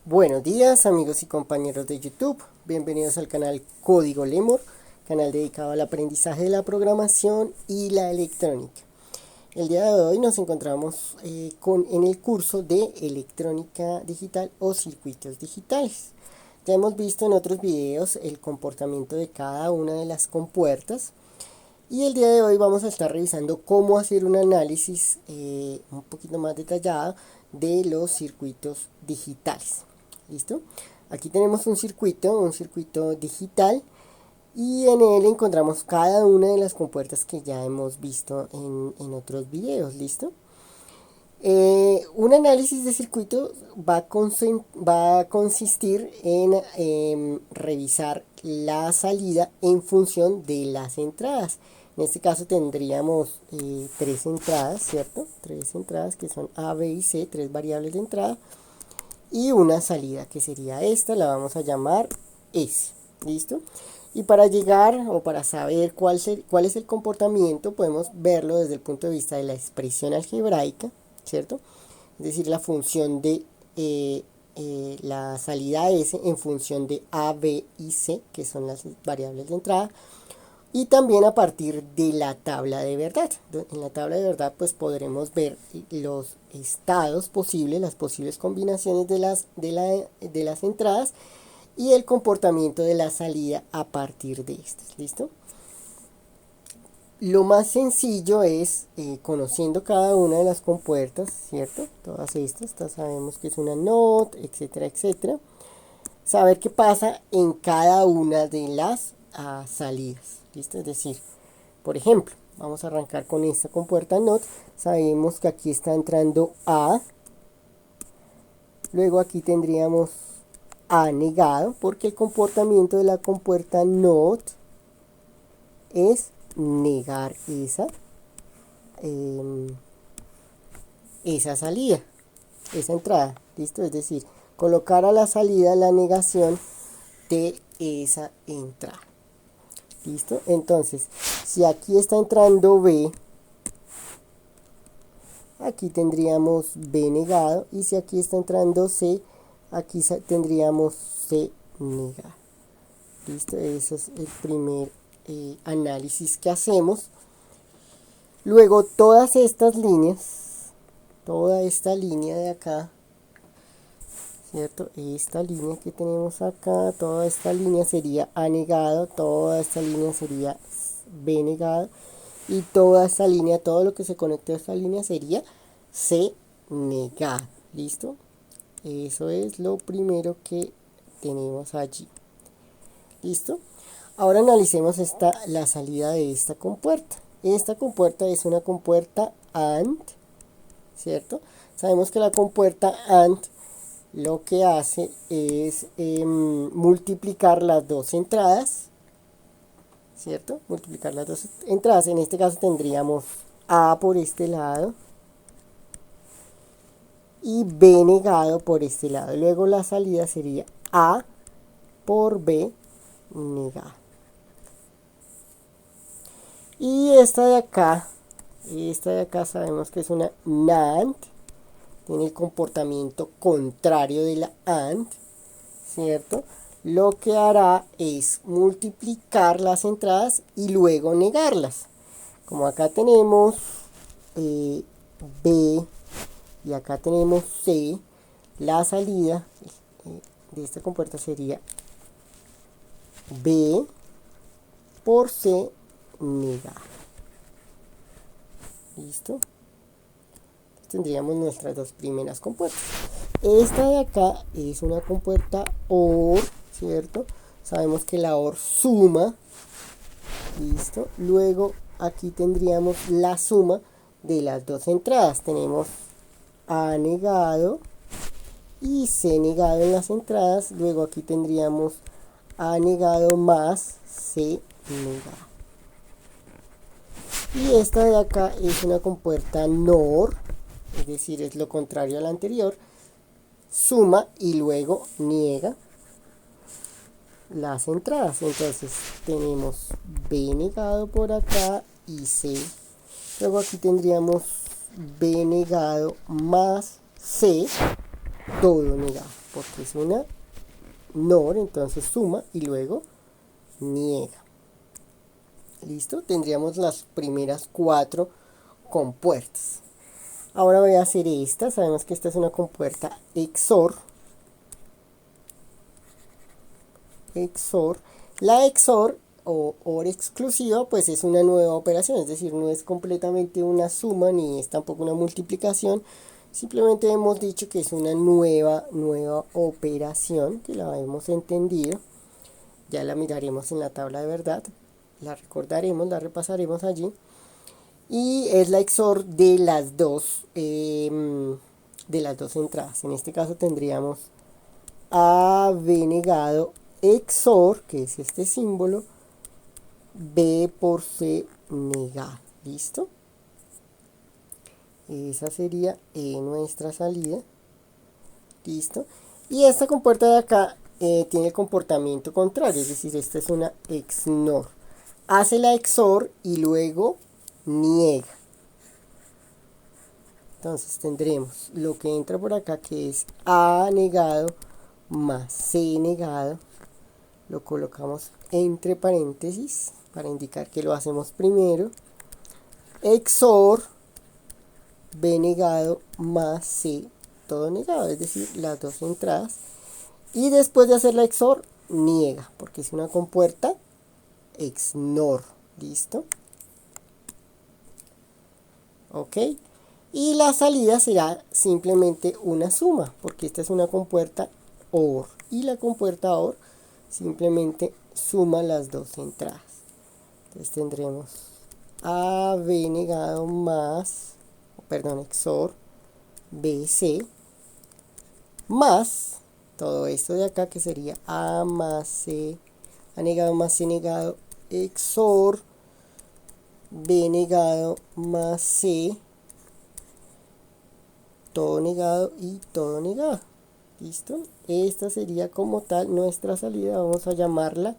Buenos días amigos y compañeros de YouTube, bienvenidos al canal Código Lemur, canal dedicado al aprendizaje de la programación y la electrónica. El día de hoy nos encontramos en el curso de electrónica digital o circuitos digitales. Ya hemos visto en otros videos el comportamiento de cada una de las compuertas y el día de hoy vamos a estar revisando cómo hacer un análisis un poquito más detallado de los circuitos digitales. ¿Listo? Aquí tenemos un circuito digital y en él encontramos cada una de las compuertas que ya hemos visto en otros videos. ¿Listo? Un análisis de circuito va a consistir en revisar la salida en función de las entradas. En este caso tendríamos tres entradas, ¿cierto? Tres entradas que son A, B y C, tres variables de entrada. Y una salida que sería esta, la vamos a llamar S. ¿Listo? Y para llegar o para saber cuál es el comportamiento, podemos verlo desde el punto de vista de la expresión algebraica, ¿cierto? Es decir, la función de la salida S en función de A, B y C, que son las variables de entrada. Y también a partir de la tabla de verdad. En la tabla de verdad pues podremos ver los estados posibles, las posibles combinaciones de las entradas y el comportamiento de la salida a partir de estas. ¿Listo? Lo más sencillo es, conociendo cada una de las compuertas, ¿cierto? Todas estas sabemos que es una NOT, etcétera, etcétera. Saber qué pasa en cada una de las salidas. ¿Listo? Es decir, por ejemplo, vamos a arrancar con esta compuerta NOT. Sabemos que aquí está entrando A. Luego aquí tendríamos A negado, porque el comportamiento de la compuerta NOT es negar esa salida, esa entrada. ¿Listo? Es decir, colocar a la salida la negación de esa entrada. ¿Listo? Entonces, si aquí está entrando B, aquí tendríamos B negado. Y si aquí está entrando C, aquí tendríamos C negado. ¿Listo? Ese es el primer análisis que hacemos. Luego, todas estas líneas, toda esta línea de acá, ¿cierto? Esta línea que tenemos acá, toda esta línea sería A negado, toda esta línea sería B negado y toda esta línea, todo lo que se conecte a esta línea sería C negado. ¿Listo? Eso es lo primero que tenemos allí. ¿Listo? Ahora analicemos la salida de esta compuerta. Esta compuerta es una compuerta AND, ¿cierto? Sabemos que la compuerta AND lo que hace es multiplicar las dos entradas, ¿cierto? Multiplicar las dos entradas. En este caso tendríamos A por este lado y B negado por este lado. Luego la salida sería A por B negado. Y esta de acá sabemos que es una NAND. Tiene el comportamiento contrario de la AND, ¿cierto? Lo que hará es multiplicar las entradas y luego negarlas. Como acá tenemos B y acá tenemos C, la salida de esta compuerta sería B por C negado. ¿Listo? Tendríamos nuestras dos primeras compuertas. Esta de acá es una compuerta OR, ¿cierto? Sabemos que la OR suma. ¿Listo? Luego aquí tendríamos la suma de las dos entradas. Tenemos A negado y C negado en las entradas. Luego aquí tendríamos A negado más C negado. Y esta de acá es una compuerta NOR, es decir, es lo contrario a la anterior, suma y luego niega las entradas. Entonces tenemos B negado por acá y C. Luego aquí tendríamos B negado más C, todo negado. porque es una NOR, entonces suma y luego niega. ¿Listo? Tendríamos las primeras 4 compuertas. Ahora voy a hacer esta. Sabemos que esta es una compuerta XOR. La XOR o OR exclusiva pues es una nueva operación, es decir, no es completamente una suma ni es tampoco una multiplicación. Simplemente hemos dicho que es una nueva operación, que la hemos entendido. Ya la miraremos en la tabla de verdad. La recordaremos, la repasaremos allí. Y es la XOR de las dos entradas. En este caso tendríamos AB negado XOR, que es este símbolo, B por C negado. ¿Listo? Esa sería nuestra salida. ¿Listo? Y esta compuerta de acá tiene el comportamiento contrario, es decir, esta es una XNOR. Hace la XOR y luego niega. Entonces tendremos lo que entra por acá, que es A negado más C negado. Lo colocamos entre paréntesis para indicar que lo hacemos primero. XOR B negado más C todo negado, es decir, las dos entradas. Y después de hacer la XOR, niega, porque es una compuerta XNOR. ¿Listo? Ok. Y la salida será simplemente una suma, porque esta es una compuerta OR. Y la compuerta OR simplemente suma las dos entradas. Entonces tendremos AB negado más, perdón, XOR BC más todo esto de acá, que sería A más C, A negado más C negado, XOR B negado más C, todo negado y todo negado. ¿Listo? Esta sería como tal nuestra salida. Vamos a llamarla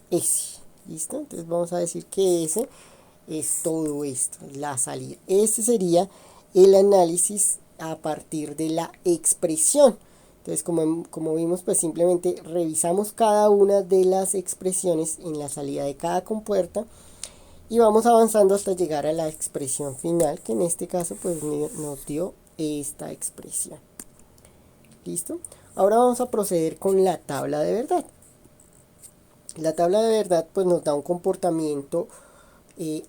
S. ¿Listo? Entonces vamos a decir que S es todo esto, la salida. Este sería el análisis a partir de la expresión. Entonces, como vimos, pues simplemente revisamos cada una de las expresiones en la salida de cada compuerta y vamos avanzando hasta llegar a la expresión final, que en este caso pues nos dio esta expresión. ¿Listo? Ahora vamos a proceder con la tabla de verdad. La tabla de verdad pues nos da un comportamiento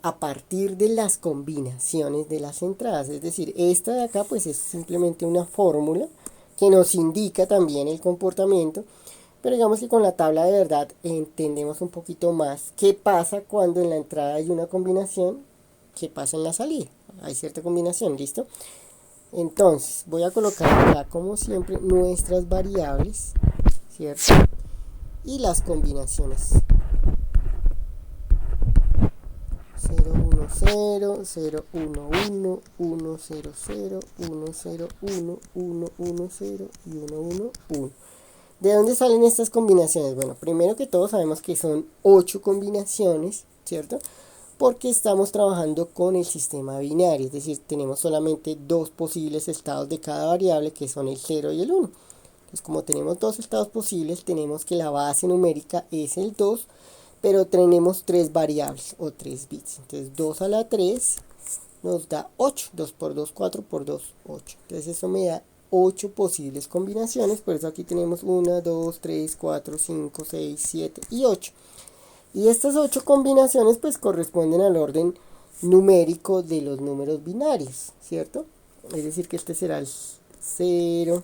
a partir de las combinaciones de las entradas. Es decir, esta de acá pues es simplemente una fórmula que nos indica también el comportamiento, pero digamos que con la tabla de verdad entendemos un poquito más qué pasa cuando en la entrada hay una combinación, qué pasa en la salida. Hay cierta combinación, ¿listo? Entonces voy a colocar acá como siempre nuestras variables, ¿cierto? Y las combinaciones 0, 1, 0, 0, 1, 1, 1, 0, 0, 1, 0, 1, 1, 1, 0 y 1, 1, 1. ¿De dónde salen estas combinaciones? Bueno, primero que todo sabemos que son 8 combinaciones, ¿cierto? Porque estamos trabajando con el sistema binario, es decir, tenemos solamente dos posibles estados de cada variable, que son el 0 y el 1. Entonces, como tenemos dos estados posibles, tenemos que la base numérica es el 2, pero tenemos 3 variables o 3 bits. Entonces 2 a la 3 nos da 8. 2 por 2, 4 por 2, 8. Entonces eso me da 8 posibles combinaciones. Por eso aquí tenemos 1, 2, 3, 4, 5, 6, 7 y 8. Y estas 8 combinaciones pues corresponden al orden numérico de los números binarios, ¿cierto? Es decir que este será el 0,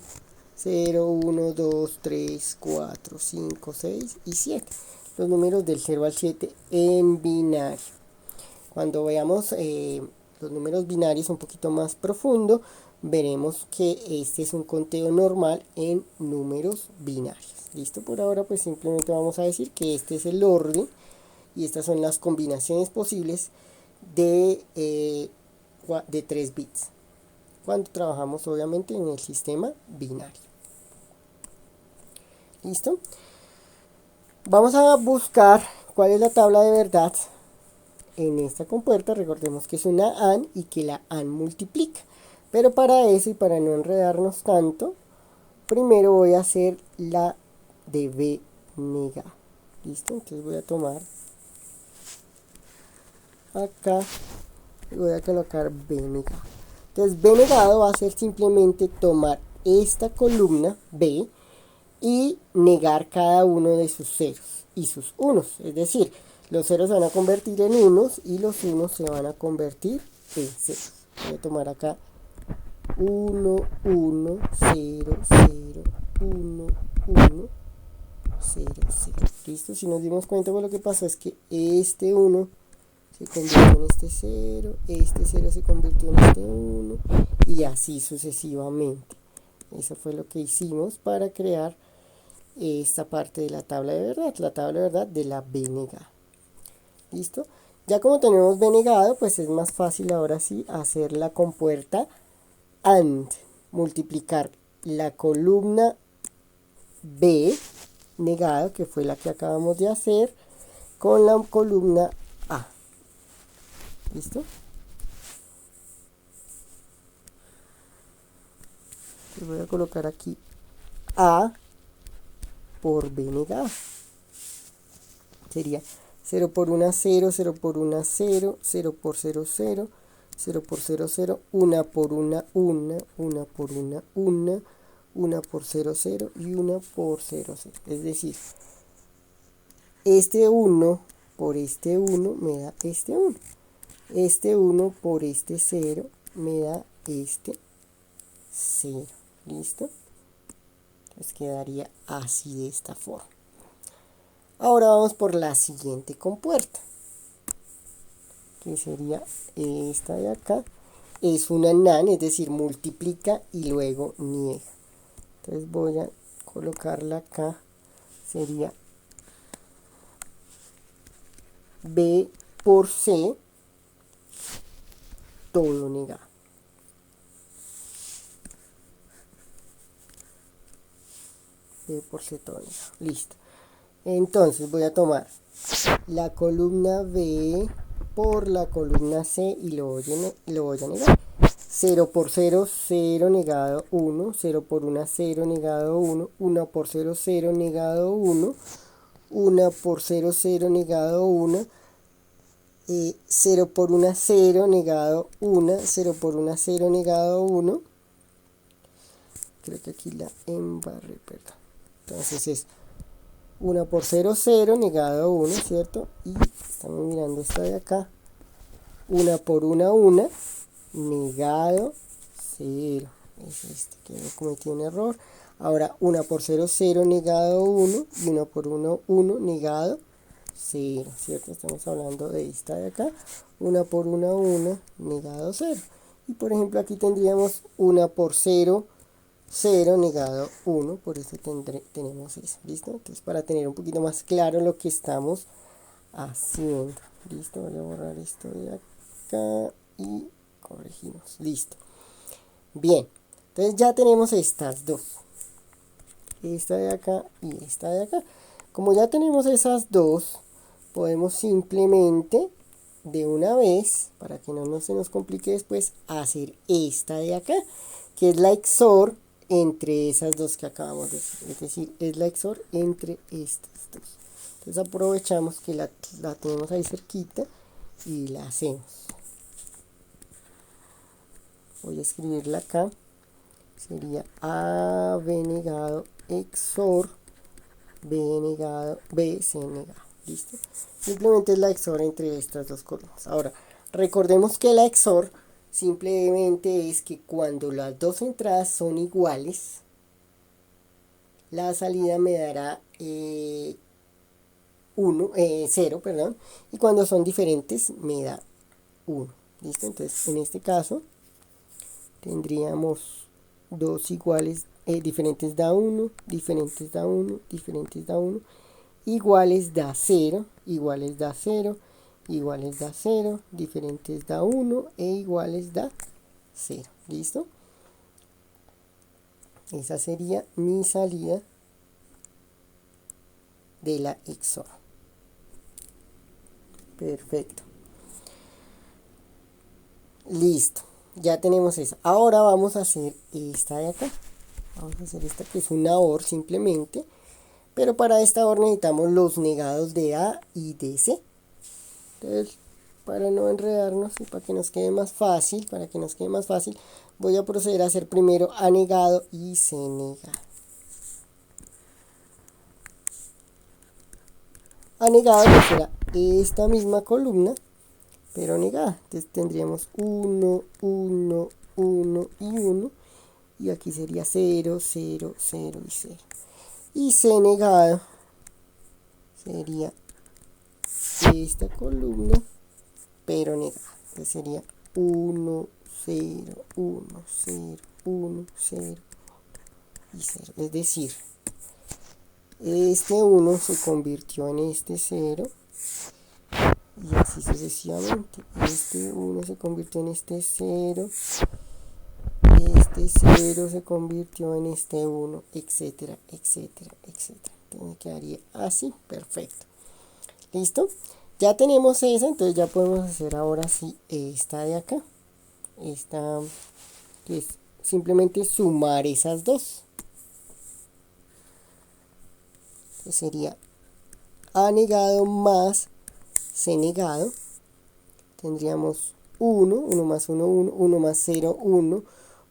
0, 1, 2, 3, 4, 5, 6 y 7. Los números del 0 al 7 en binario. Cuando veamos los números binarios un poquito más profundo, veremos que este es un conteo normal en números binarios. ¿Listo? Por ahora pues simplemente vamos a decir que este es el orden y estas son las combinaciones posibles de 3 bits. Cuando trabajamos obviamente en el sistema binario. ¿Listo? Vamos a buscar cuál es la tabla de verdad en esta compuerta. Recordemos que es una AND y que la AND multiplica. Pero para eso y para no enredarnos tanto, primero voy a hacer la de B negado. ¿Listo? Entonces voy a tomar acá y voy a colocar B negado. Entonces B negado va a ser simplemente tomar esta columna B y negar cada uno de sus ceros y sus unos. Es decir, los ceros se van a convertir en unos y los unos se van a convertir en ceros. Voy a tomar acá 1, 1, 0, 0, 1, 1, 0, 0. ¿Listo? Si nos dimos cuenta, pues lo que pasó es que este 1 se convirtió en este 0 se convirtió en este 1 y así sucesivamente. Eso fue lo que hicimos para crear esta parte de la tabla de verdad, la tabla de verdad de la B negada. ¿Listo? Ya como tenemos B negado, pues es más fácil ahora sí hacer la compuerta AND, multiplicar la columna B negado, que fue la que acabamos de hacer, con la columna A. ¿Listo? Les voy a colocar aquí A por B negado. Sería 0 por 1, 0, 0 por 1, 0, 0 por 0, 0, 0 por 0, 0, 1 por 1, 1, 1 por 1, 1, 1 por 0, 0 y 1 por 0, 0. Es decir, este 1 por este 1 me da este 1. Este 1 por este 0 me da este 0. ¿Listo? Entonces quedaría así de esta forma. Ahora vamos por la siguiente compuerta, que sería esta de acá. Es una NaN, es decir, multiplica y luego niega. Entonces voy a colocarla acá. Sería B por C, todo negado. B por C, todo negado. Listo. Entonces voy a tomar la columna B por la columna C y lo voy a negar. 0 por 0, 0 negado 1, 0 por 1, 0 negado 1, 1 por 0, 0 negado 1, 1 por 0, 0 negado 1, 0 por 1, 0 negado 1, 0 por 1, 0 negado 1. Creo que aquí la embarré, perdón. Entonces es 1 por 0, 0, negado 1, ¿cierto? Y estamos mirando esta de acá. 1 por 1, 1, negado 0. Es este que cometí un error. Ahora 1 por 0, 0, negado 1. Y 1 por 1, 1, negado 0, ¿cierto? Estamos hablando de esta de acá. 1 por 1, 1, negado 0. Y por ejemplo aquí tendríamos 1 por 0, 0 negado 1, por eso tenemos eso, ¿listo? Entonces para tener un poquito más claro lo que estamos haciendo, ¿listo? Voy a borrar esto de acá y corregimos, listo. Bien, entonces ya tenemos estas dos, esta de acá y esta de acá. Como ya tenemos esas dos, podemos simplemente de una vez, para que no se nos complique después, hacer esta de acá, que es la XOR entre esas dos que acabamos de hacer, es decir, es la XOR entre estas dos. Entonces aprovechamos que la tenemos ahí cerquita y la hacemos. Voy a escribirla acá. Sería AB negado XOR B negado BC negado. ¿Listo? Simplemente es la XOR entre estas dos columnas. Ahora, recordemos que la XOR simplemente es que cuando las dos entradas son iguales, la salida me dará 0, perdón, y cuando son diferentes me da 1. ¿Listo? Entonces, en este caso, tendríamos dos iguales, diferentes da 1, diferentes da 1, diferentes da 1, iguales da 0, iguales da 0, iguales da 0, diferentes da 1 e iguales da 0. ¿Listo? Esa sería mi salida de la XOR. Perfecto. Listo. Ya tenemos eso. Ahora vamos a hacer esta de acá. Vamos a hacer esta que es una OR simplemente. Pero para esta OR necesitamos los negados de A y de C. Entonces, para no enredarnos y para que nos quede más fácil, voy a proceder a hacer primero A negado y C negado. A negado pues será esta misma columna, pero negada. Entonces tendríamos 1, 1, 1 y 1. Y aquí sería 0, 0, 0 y 0. Y C negado sería esta columna, pero negada. Entonces sería 1, 0, 1, 0, 1, 0 y 0. Es decir, este 1 se convirtió en este 0 y así sucesivamente. Este 1 se convirtió en este 0, este 0 se convirtió en este 1, etcétera, etcétera, etcétera. Entonces me quedaría así, perfecto. ¿Listo? Ya tenemos esa, entonces ya podemos hacer ahora sí esta de acá. Esta que es simplemente sumar esas dos. Entonces sería A negado más C negado. Tendríamos 1, 1 más 1, 1, 1 más 0, 1,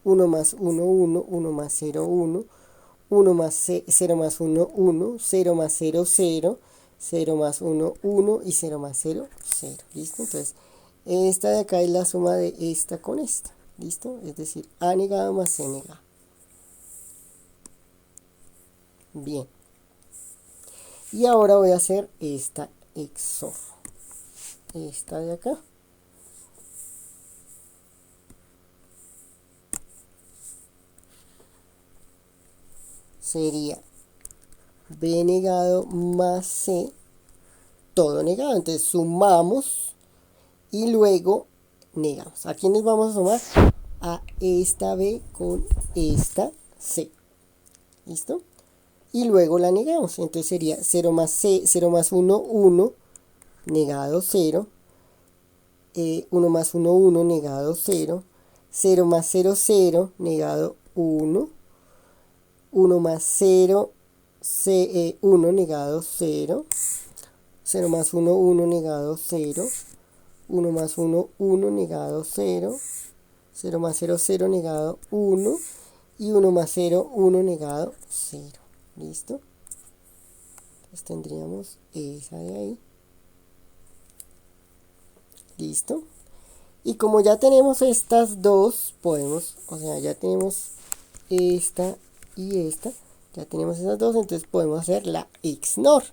1 más 1, 1, 1 más 0, 1, 1 más 0 más 1, 1, 0 más 0, 0, 0 más 1, 1 y 0 más 0, 0. ¿Listo? Entonces, esta de acá es la suma de esta con esta. ¿Listo? Es decir, A negado más C negado. Bien. Y ahora voy a hacer esta XOR. Esta de acá. Sería B negado más C, todo negado. Entonces sumamos y luego negamos. ¿A quiénes vamos a sumar? A esta B con esta C. ¿Listo? Y luego la negamos. Entonces sería 0 más C, 0 más 1, 1, negado 0. 1 más 1, 1, negado 0. 0 más 0, 0, negado 1. 1 más 0, 1 negado 0. 0 más 1, 1 negado 0. 1 más 1, 1 negado 0. 0 más 0, 0 negado 1. Y 1 más 0, 1 negado 0. ¿Listo? Entonces tendríamos esa de ahí. ¿Listo? Y como ya tenemos estas dos, podemos, o sea, ya tenemos esta y esta, ya tenemos esas dos, entonces podemos hacer la XNOR.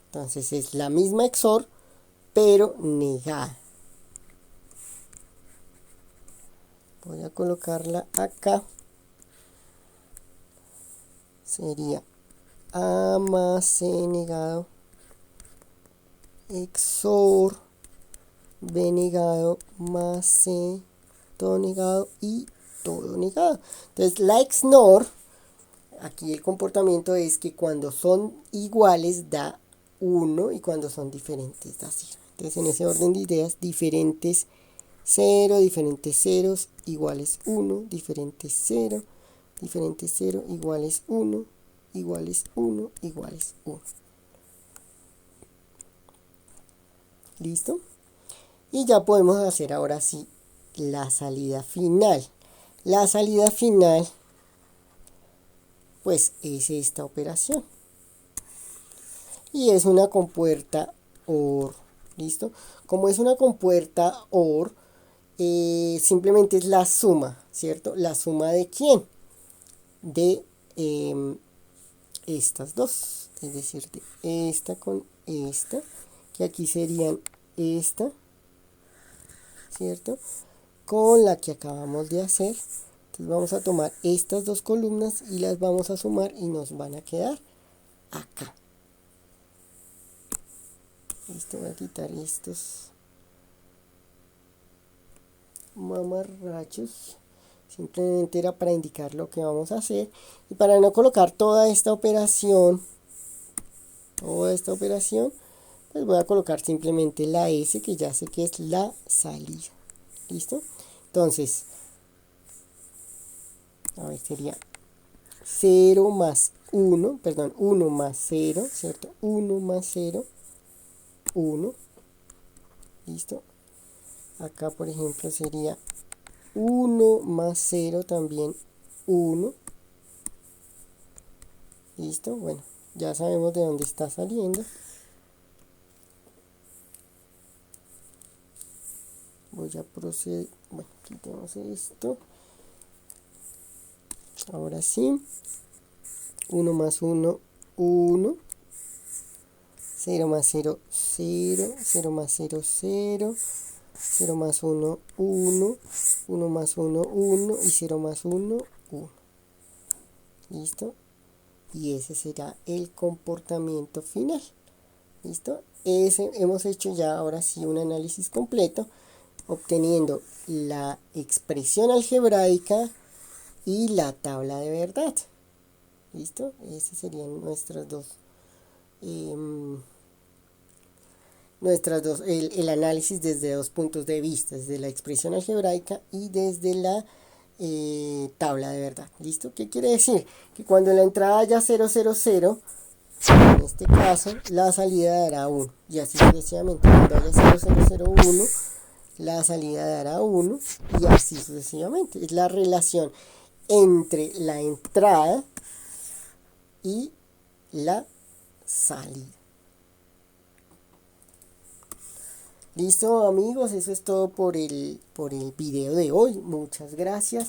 Entonces es la misma XOR, pero negada. Voy a colocarla acá. Sería A más C negado, XOR B negado más C, todo negado y todo negado. Entonces la XNOR, aquí el comportamiento es que cuando son iguales da 1 y cuando son diferentes da 0. Entonces en ese orden de ideas, diferentes 0, diferentes ceros iguales 1, diferentes 0, diferentes 0 iguales 1, iguales 1, iguales 1. ¿Listo? Y ya podemos hacer ahora sí la salida final. La salida final, pues es esta operación. Y es una compuerta OR. ¿Listo? Como es una compuerta OR, simplemente es la suma, ¿cierto? ¿La suma de quién? De estas dos. Es decir, de esta con esta, que aquí serían esta, ¿cierto? Con la que acabamos de hacer. Entonces vamos a tomar estas dos columnas y las vamos a sumar y nos van a quedar acá. Listo, voy a quitar estos mamarrachos. Simplemente era para indicar lo que vamos a hacer. Y para no colocar toda esta operación, pues voy a colocar simplemente la S, que ya sé que es la salida. ¿Listo? Entonces, a ver, sería 0 más 1, perdón, 1 más 0, ¿cierto? 1 más 0, 1. ¿Listo? Acá, por ejemplo, sería 1 más 0 también 1. ¿Listo? Bueno, ya sabemos de dónde está saliendo. Voy a proceder. Bueno, quitemos esto. Ahora sí. 1 más 1, 1. 0 más 0, 0. 0 más 0, 0. 0 más 1, 1. 1 más 1, 1. Y 0 más 1, 1. ¿Listo? Y ese será el comportamiento final. ¿Listo? Hemos hecho ya ahora sí un análisis completo, obteniendo la expresión algebraica y la tabla de verdad. ¿Listo? Ese serían el análisis desde dos puntos de vista, desde la expresión algebraica y desde la tabla de verdad. ¿Listo? ¿Qué quiere decir? Que cuando en la entrada haya 0, 0, 0, en este caso la salida dará 1 y así sucesivamente. Cuando haya 0, 0, 0, 1, la salida dará 1 y así sucesivamente. Es la relación entre la entrada y la salida. Listo, amigos, eso es todo por el video de hoy. Muchas gracias.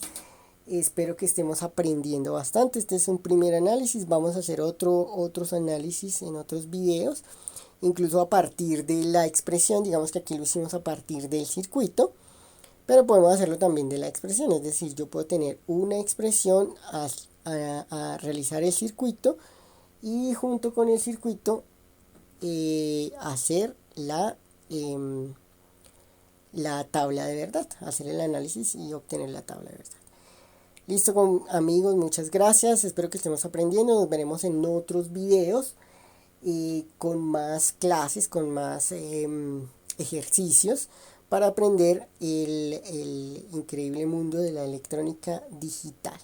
Espero que estemos aprendiendo bastante. Este es un primer análisis. Vamos a hacer otros análisis en otros videos. Incluso a partir de la expresión. Digamos que aquí lo hicimos a partir del circuito. Pero podemos hacerlo también de la expresión. Es decir, yo puedo tener una expresión a realizar el circuito. Y junto con el circuito hacer la tabla de verdad, hacer el análisis y obtener la tabla de verdad. Listo, amigos, muchas gracias, espero que estemos aprendiendo, nos veremos en otros videos con más clases, con más ejercicios para aprender el increíble mundo de la electrónica digital.